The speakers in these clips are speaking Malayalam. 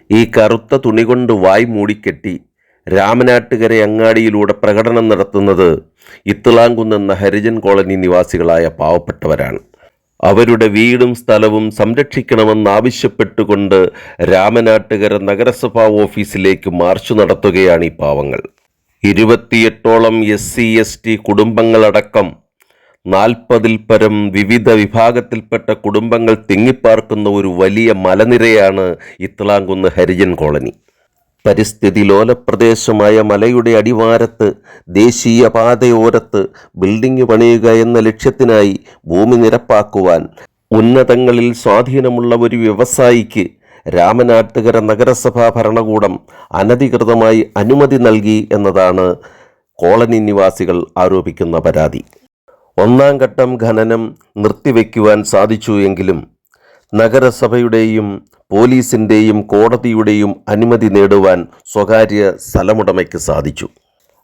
ഈ കറുത്ത തുണി കൊണ്ട് വായ് മൂടിക്കെട്ടി രാമനാട്ടുകര അങ്ങാടിയിലൂടെ പ്രകടനം നടത്തുന്നത് ഇത്തിളാങ്കുന്ന് ഹരിജൻ കോളനി നിവാസികളായ പാവപ്പെട്ടവരാണ്. അവരുടെ വീടും സ്ഥലവും സംരക്ഷിക്കണമെന്നാവശ്യപ്പെട്ടുകൊണ്ട് രാമനാട്ടുകര നഗരസഭാ ഓഫീസിലേക്ക് മാർച്ച് നടത്തുകയാണ് ഈ പാവങ്ങൾ. 28ഓളം SC/ST കുടുംബങ്ങളടക്കം 40-ൽ പരം വിവിധ വിഭാഗത്തിൽപ്പെട്ട കുടുംബങ്ങൾ തിങ്ങിപ്പാർക്കുന്ന ഒരു വലിയ മലനിരയാണ് ഇത്തിളാങ്കുന്ന് ഹരിജൻ കോളനി. പരിസ്ഥിതി ലോലപ്രദേശമായ മലയുടെ അടിവാരത്ത് ദേശീയ പാതയോരത്ത് ബിൽഡിംഗ് പണിയുക എന്ന ലക്ഷ്യത്തിനായി ഭൂമി നിരപ്പാക്കുവാൻ ഉന്നതങ്ങളിൽ സ്വാധീനമുള്ള ഒരു വ്യവസായിക്ക് രാമനാട്ടുകര നഗരസഭാ ഭരണകൂടം അനധികൃതമായി അനുമതി നൽകി എന്നതാണ് കോളനി നിവാസികൾ ആരോപിക്കുന്ന പരാതി. ഒന്നാം ഘട്ടം ഖനനം നിർത്തിവെക്കുവാൻ സാധിച്ചു എങ്കിലും നഗരസഭയുടെയും പോലീസിൻ്റെയും കോടതിയുടെയും അനുമതി നേടുവാൻ സ്വകാര്യ സ്ഥലമുടമയ്ക്ക് സാധിച്ചു.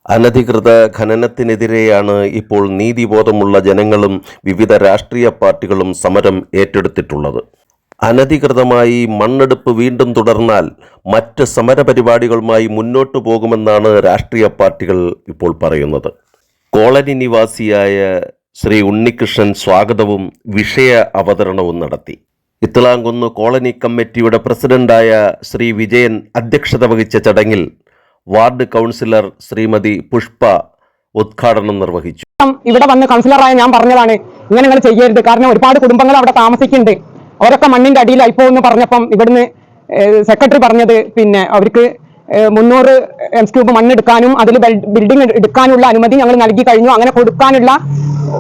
അനധികൃത ഖനനത്തിനെതിരെയാണ് ഇപ്പോൾ നീതിബോധമുള്ള ജനങ്ങളും വിവിധ രാഷ്ട്രീയ പാർട്ടികളും സമരം ഏറ്റെടുത്തിട്ടുള്ളത്. അനധികൃതമായി മണ്ണെടുപ്പ് വീണ്ടും തുടർന്നാൽ മറ്റ് സമരപരിപാടികളുമായി മുന്നോട്ടു പോകുമെന്നാണ് രാഷ്ട്രീയ പാർട്ടികൾ ഇപ്പോൾ പറയുന്നത്. കോളനി നിവാസിയായ ശ്രീ ഉണ്ണികൃഷ്ണൻ സ്വാഗതവും വിഷയ അവതരണവും നടത്തി. ഇത്തിളാങ്കുന്ന് കോളനി കമ്മിറ്റിയുടെ പ്രസിഡന്റായ ശ്രീ വിജയൻ അധ്യക്ഷത വഹിച്ച ചടങ്ങിൽ വാർഡ് കൗൺസിലർ ശ്രീമതി പുഷ്പ ഉദ്ഘാടനം നിർവഹിച്ചു. ഇവിടെ വന്ന് കൗൺസിലറായ ഞാൻ പറഞ്ഞതാണ്, ഇങ്ങനെ നിങ്ങൾ ചെയ്യരുത്, കാരണം ഒരുപാട് കുടുംബങ്ങൾ അവിടെ താമസിക്കുന്നുണ്ട്, അവരൊക്കെ മണ്ണിന്റെ അടിയിലായി പോകുമെന്ന് പറഞ്ഞപ്പം ഇവിടുന്ന് സെക്രട്ടറി പറഞ്ഞത് പിന്നെ അവർക്ക് 300 m³ മണ്ണെടുക്കാനും അതിൽ ബിൽഡിംഗ് എടുക്കാനുള്ള അനുമതി ഞങ്ങൾ നൽകി കഴിഞ്ഞു, അങ്ങനെ കൊടുക്കാനുള്ള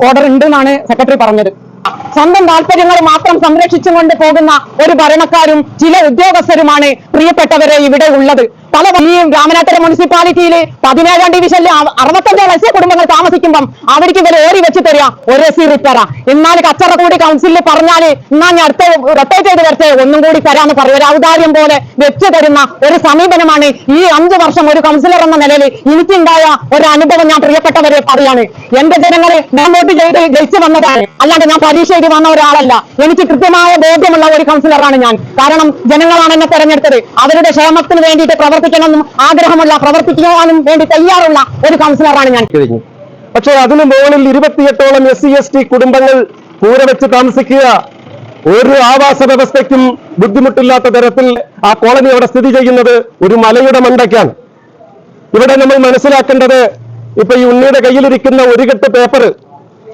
ഓർഡർ ഉണ്ട് എന്നാണ് സെക്രട്ടറി പറഞ്ഞത്. സ്വന്തം താല്പര്യങ്ങൾ മാത്രം സംരക്ഷിച്ചുകൊണ്ട് പോകുന്ന ഒരു ഭരണക്കാരും ചില ഉദ്യോഗസ്ഥരുമാണ് പ്രിയപ്പെട്ടവരെ ഇവിടെ ഉള്ളത്. പല ഈ രാമനാട്ടുകര മുനിസിപ്പാലിറ്റിയിൽ 17ാം ഡിവിഷനിൽ 65 LC കുടുംബങ്ങൾ താമസിക്കുമ്പം അവർക്ക് ഇവരെ ഏറി വെച്ച് തരിക ഒരു SC റിപ്പയറാ. എന്നാൽ കച്ചറ കൂടി കൗൺസിലിൽ പറഞ്ഞാല് എന്നാ ഞാൻ അടുത്ത റൊട്ടേറ്റ് ചെയ്ത് വരട്ടെ ഒന്നും കൂടി തരാന്ന് പറയും. ഒരു ഔദാര്യം പോലെ വെച്ച് തരുന്ന ഒരു സമീപനമാണ് ഈ 5 വർഷം ഒരു കൗൺസിലർ എന്ന നിലയിൽ എനിക്കുണ്ടായ ഒരു അനുഭവം ഞാൻ പ്രിയപ്പെട്ടവരെ പറയാണ്. എന്റെ ജനങ്ങളെ ഞാൻ വോട്ട് ചെയ്ത് ജയിച്ചു വന്നതാണ്, അല്ലാണ്ട് ഞാൻ പരീക്ഷ എഴുതി വന്ന ഒരാളല്ല. എനിക്ക് കൃത്യമായ ബോധ്യമുള്ള ഒരു കൗൺസിലറാണ് ഞാൻ. കാരണം ജനങ്ങളാണ് എന്നെ തെരഞ്ഞെടുത്തത്. അവരുടെ ക്ഷേമത്തിന് വേണ്ടിയിട്ട് പ്രവർത്തിക്കണമെന്നും ആഗ്രഹമുള്ള, പ്രവർത്തിക്കാനും വേണ്ടി തയ്യാറുള്ള ഒരു കൗൺസിലറാണ് ഞാൻ. പക്ഷേ അതിന് മുകളിൽ 28ഓളം SC/ST കുടുംബങ്ങൾ കൂര വെച്ച് താമസിക്കുക. ഒരു ആവാസ വ്യവസ്ഥയ്ക്കും ബുദ്ധിമുട്ടില്ലാത്ത തരത്തിൽ ആ കോളനി അവിടെ സ്ഥിതി ചെയ്യുന്നത് ഒരു മലയുടെ മണ്ടയ്ക്കാണ്. ഇവിടെ നമ്മൾ മനസ്സിലാക്കേണ്ടത്, ഇപ്പൊ ഈ ഉണ്ണിയുടെ കയ്യിലിരിക്കുന്ന ഒരു കെട്ട് പേപ്പർ,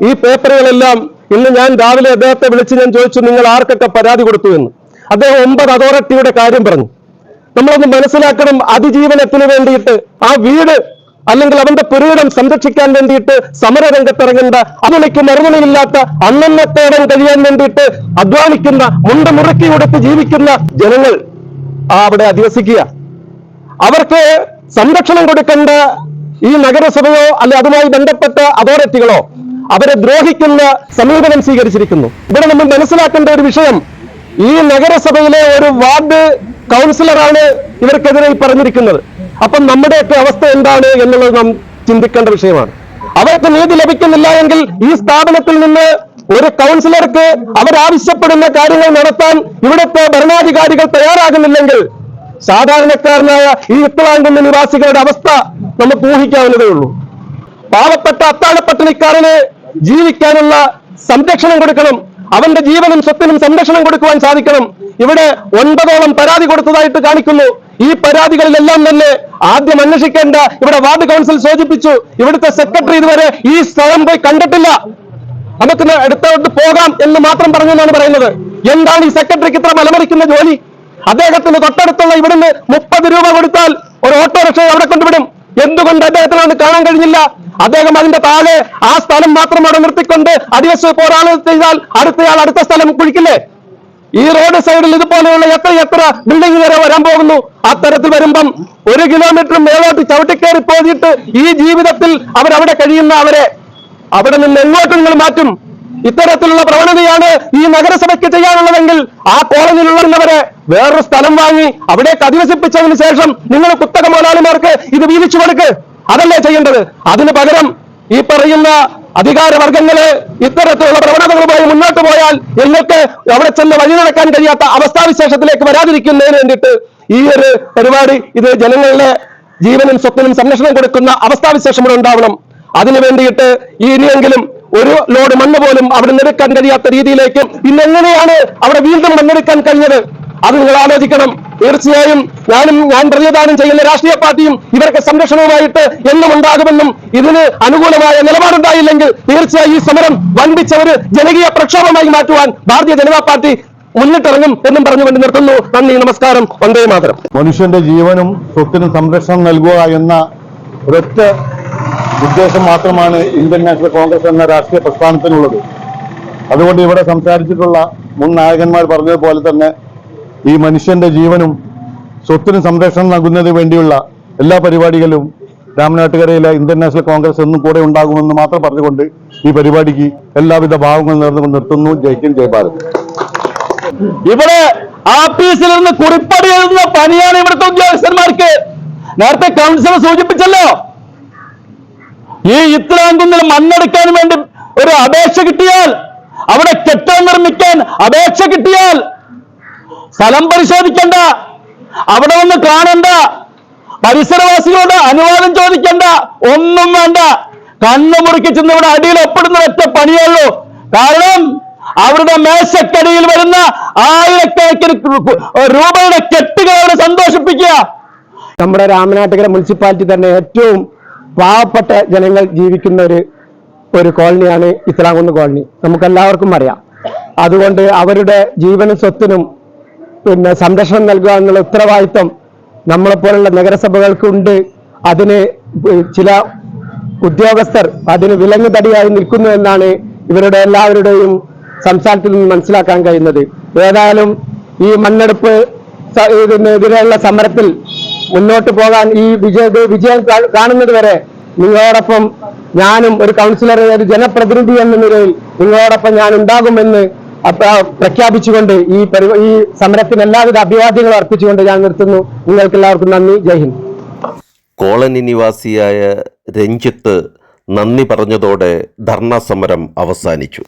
ഈ പേപ്പറുകളെല്ലാം ഇന്ന് ഞാൻ രാവിലെ അദ്ദേഹത്തെ വിളിച്ച് ഞാൻ ചോദിച്ചു, നിങ്ങൾ ആർക്കൊക്കെ പരാതി കൊടുത്തു എന്ന്. അദ്ദേഹം 9 അതോറിറ്റിയുടെ കാര്യം പറഞ്ഞു. നമ്മളൊന്ന് മനസ്സിലാക്കണം, അതിജീവനത്തിന് വേണ്ടിയിട്ട് ആ വീട് അല്ലെങ്കിൽ അവന്റെ പുരയിടം സംരക്ഷിക്കാൻ വേണ്ടിയിട്ട് സമരരംഗത്തിറങ്ങേണ്ട, അതിലേക്ക് മറുപടിയില്ലാത്ത അന്നന്നത്തോടം കഴിയാൻ വേണ്ടിയിട്ട് അധ്വാനിക്കുന്ന, മുണ്ട് മുറുക്കി കൊടുത്ത് ജീവിക്കുന്ന ജനങ്ങൾ അവിടെ അധിവസിക്കുക. അവർക്ക് സംരക്ഷണം കൊടുക്കേണ്ട ഈ നഗരസഭയോ അല്ലെ അതുമായി ബന്ധപ്പെട്ട അതോറിറ്റികളോ അവരെ ദ്രോഹിക്കുന്ന സമീപനം സ്വീകരിച്ചിരിക്കുന്നു. ഇവിടെ നമ്മൾ മനസ്സിലാക്കേണ്ട ഒരു വിഷയം, ഈ നഗരസഭയിലെ ഒരു വാർഡ് കൗൺസിലറാണ് ഇവർക്കെതിരെ പറഞ്ഞിരിക്കുന്നത്. അപ്പം നമ്മുടെയൊക്കെ അവസ്ഥ എന്താണ് എന്നുള്ളത് നാം ചിന്തിക്കേണ്ട വിഷയമാണ്. അവർക്ക് നീതി ലഭിക്കുന്നില്ല എങ്കിൽ ഈ സ്ഥാപനത്തിൽ നിന്ന് ഒരു കൗൺസിലർക്ക് അവരാവശ്യപ്പെടുന്ന കാര്യങ്ങൾ നടത്താൻ ഇവിടുത്തെ ഭരണാധികാരികൾ തയ്യാറാകുന്നില്ലെങ്കിൽ സാധാരണക്കാരനായ ഈ ഇത്തിളാങ്കുന്ന് നിവാസികളുടെ അവസ്ഥ നമുക്ക് ഊഹിക്കാവുന്നതേ ഉള്ളൂ. പാവപ്പെട്ട അത്താഴപ്പട്ടിണിക്കാരന് ജീവിക്കാനുള്ള സംരക്ഷണം കൊടുക്കണം, അവന്റെ ജീവനും സ്വത്തിനും സംരക്ഷണം കൊടുക്കുവാൻ സാധിക്കണം. ഇവിടെ 9ഓളം പരാതി കൊടുത്തതായിട്ട് കാണിക്കുന്നു. ഈ പരാതികളിലെല്ലാം തന്നെ ആദ്യം അന്വേഷിക്കേണ്ട ഇവിടെ വാർഡ് കൗൺസിൽ സൂചിപ്പിച്ചു, ഇവിടുത്തെ സെക്രട്ടറി ഇതുവരെ ഈ സ്ഥലം പോയി കണ്ടിട്ടില്ല, നമുക്ക് അടുത്തോട്ട് പോകാം എന്ന് മാത്രം പറഞ്ഞു എന്നാണ് പറയുന്നത്. എന്താണ് ഈ സെക്രട്ടറിക്ക് ഇത്ര മലമറിക്കുന്ന ജോലി? അദ്ദേഹത്തിന് തൊട്ടടുത്തുള്ള ഇവിടുന്ന് 30 രൂപ കൊടുത്താൽ ഒരു ഓട്ടോറിക്ഷ അവിടെ കൊണ്ടുവിടും. എന്തുകൊണ്ട് അദ്ദേഹത്തിന് അത് കാണാൻ കഴിഞ്ഞില്ല? അദ്ദേഹം അതിന്റെ താഴെ ആ സ്ഥലം മാത്രം അവിടെ നിർത്തിക്കൊണ്ട് അധിവസിച്ച് ഒരാൾ ചെയ്താൽ അടുത്തയാൾ അടുത്ത സ്ഥലം കുഴിക്കില്ലേ? ഈ റോഡ് സൈഡിൽ ഇതുപോലെയുള്ള എത്ര ബിൽഡിംഗ് വരെ വരാൻ പോകുന്നു. അത്തരത്തിൽ വരുമ്പം 1 കിലോമീറ്റർ മേലോട്ട് ചവിട്ടിക്കേറി പോയിട്ട് ഈ ജീവിതത്തിൽ അവരവിടെ കഴിയുന്ന അവരെ അവിടെ നിന്ന് എങ്ങോട്ട് നിങ്ങൾ മാറ്റും? ഇത്തരത്തിലുള്ള പ്രവണതയാണ് ഈ നഗരസഭയ്ക്ക് ചെയ്യാനുള്ളതെങ്കിൽ ആ കോളനിയിലുള്ളവരെ വേറൊരു സ്ഥലം വാങ്ങി അവിടേക്ക് അധിവസിപ്പിച്ചതിന് ശേഷം നിങ്ങൾ കുത്തക മുതലാളിമാർക്ക് ഇത് വീതിച്ചു കൊടുക്ക്, അതല്ലേ ചെയ്യേണ്ടത്? അതിന് പകരം ഈ പറയുന്ന അധികാരവർഗങ്ങള് ഇത്തരത്തിലുള്ള പ്രവണതകളുമായി മുന്നോട്ട് പോയാൽ നിങ്ങൾക്ക് അവിടെ ചെന്ന് വഴി നടക്കാൻ കഴിയാത്ത അവസ്ഥാവിശേഷത്തിലേക്ക് വരാതിരിക്കുന്നതിന് വേണ്ടിയിട്ട് ഈ ഒരു പരിപാടി ഇത് ജനങ്ങളുടെ ജീവനും സ്വത്തിനും സംരക്ഷണം കൊടുക്കുന്ന അവസ്ഥാവിശേഷം ഇവിടെ ഉണ്ടാവണം. അതിനു വേണ്ടിയിട്ട് ഇനിയെങ്കിലും ഒരു ലോഡ് മണ്ണ് പോലും അവിടെ നിന്നെടുക്കാൻ കഴിയാത്ത രീതിയിലേക്ക് പിന്നെ എങ്ങനെയാണ് അവിടെ വീണ്ടും മണ്ണെടുക്കാൻ കഴിഞ്ഞത്? അത് നിങ്ങൾ ആലോചിക്കണം. തീർച്ചയായും ഞാൻ പ്രതിദാനം ചെയ്യുന്ന രാഷ്ട്രീയ പാർട്ടിയും ഇവർക്ക് സംരക്ഷണവുമായിട്ട് എന്നും ഉണ്ടാകുമെന്നും ഇതിന് അനുകൂലമായ നിലപാടുണ്ടായില്ലെങ്കിൽ തീർച്ചയായും ഈ സമരം വൻപിച്ച ഒരു ജനകീയ പ്രക്ഷോഭമായി മാറ്റുവാൻ ഭാരതീയ ജനതാ പാർട്ടി മുന്നിട്ടിറങ്ങും എന്നും പറഞ്ഞുകൊണ്ട് നിർത്തുന്നു. നന്ദി, നമസ്കാരം, വന്ദേ മാതരം. മനുഷ്യന്റെ ജീവനും സ്വത്തിനും സംരക്ഷണം നൽകുക എന്ന ഒരൊറ്റ ഉദ്ദേശം മാത്രമാണ് ഇന്ത്യൻ നാഷണൽ കോൺഗ്രസ് എന്ന രാഷ്ട്രീയ പ്രസ്ഥാനത്തിനുള്ളത്. അതുകൊണ്ട് ഇവിടെ സംസാരിച്ചിട്ടുള്ള മുൻ നായകന്മാർ പറഞ്ഞതുപോലെ തന്നെ ഈ മനുഷ്യന്റെ ജീവനും സ്വത്തിനും സംരക്ഷണം നൽകുന്നതിന് വേണ്ടിയുള്ള എല്ലാ പരിപാടികളും രാമനാട്ടുകരയിലെ ഇന്ത്യൻ നാഷണൽ കോൺഗ്രസ് എന്നും കൂടെ ഉണ്ടാകുമെന്ന് മാത്രം പറഞ്ഞുകൊണ്ട് ഈ പരിപാടിക്ക് എല്ലാവിധ ഭാവങ്ങളും നേർന്നുകൊണ്ട് നിർത്തുന്നു. ജയ് ഹിന്ദ്, ജയ് ഭാരത്. ഇവിടെ ആഫീസിൽ നിന്ന് കുറിപ്പടി എഴുതുന്ന പണിയാണ് ഇവിടുത്തെ ഉദ്യോഗസ്ഥന്മാർക്ക്. നേരത്തെ കൗൺസിലർ സൂചിപ്പിച്ചല്ലോ, ഈ ഇത്ലാംകുന്നിൽ മണ്ണെടുക്കാൻ വേണ്ടി ഒരു അപേക്ഷ കിട്ടിയാൽ, അവിടെ കെട്ടിടം നിർമ്മിക്കാൻ അപേക്ഷ കിട്ടിയാൽ സ്ഥലം പരിശോധിക്കണ്ട, അവിടെ ഒന്ന് കാണണ്ട, പരിസരവാസികളോട് അനുവാദം ചോദിക്കണ്ട, ഒന്നും വേണ്ട. കണ്ണു മുറുക്കി ചെന്ന് ഇവിടെ അടിയിൽ ഒപ്പിടുന്ന ഒറ്റ പണിയുള്ളൂ. കാരണം അവരുടെ മേശക്കടിയിൽ വരുന്ന ആയിരക്കണക്കിന് രൂപയുടെ കെട്ടുകളോട് സന്തോഷിപ്പിക്കുക. നമ്മുടെ രാമനാട്ടുകര മുനിസിപ്പാലിറ്റി തന്നെ ഏറ്റവും പാവപ്പെട്ട ജനങ്ങൾ ജീവിക്കുന്ന ഒരു കോളനിയാണ് ഇത്ലാംകുന്ന് കോളനി. നമുക്കെല്ലാവർക്കും അറിയാം. അതുകൊണ്ട് അവരുടെ ജീവനും സ്വത്തിനും പിന്നെ സംരക്ഷണം നൽകുക എന്നുള്ള ഉത്തരവാദിത്വം നമ്മളെപ്പോലുള്ള നഗരസഭകൾക്കുണ്ട്. അതിന് ചില ഉദ്യോഗസ്ഥർ അതിന് വിലങ്ങുതടിയായി നിൽക്കുന്നു എന്നാണ് ഇവരുടെ എല്ലാവരുടെയും സംസാരത്തിൽ നിന്ന് മനസ്സിലാക്കാൻ കഴിയുന്നത്. ഏതായാലും ഈ മണ്ണെടുപ്പ് ഇതിനെതിരെയുള്ള സമരത്തിൽ മുന്നോട്ട് പോകാൻ ഈ വിജയം കാണുന്നത് വരെ നിങ്ങളോടൊപ്പം ഞാനും ഒരു കൗൺസിലർ, ഒരു ജനപ്രതിനിധി എന്ന നിലയിൽ നിങ്ങളോടൊപ്പം ഞാൻ ഉണ്ടാകുമെന്ന് പ്രഖ്യാപിച്ചുകൊണ്ട് ഈ സമരത്തിന് എല്ലാവിധ അഭിവാദ്യങ്ങളും അർപ്പിച്ചുകൊണ്ട് ഞാൻ നിർത്തുന്നു. നിങ്ങൾക്ക് എല്ലാവർക്കും നന്ദി. ജയ് ഹിന്ദ്. കോളനി നിവാസിയായ രഞ്ജിത്ത് നന്ദി പറഞ്ഞതോടെ ധർണാ സമരം അവസാനിച്ചു.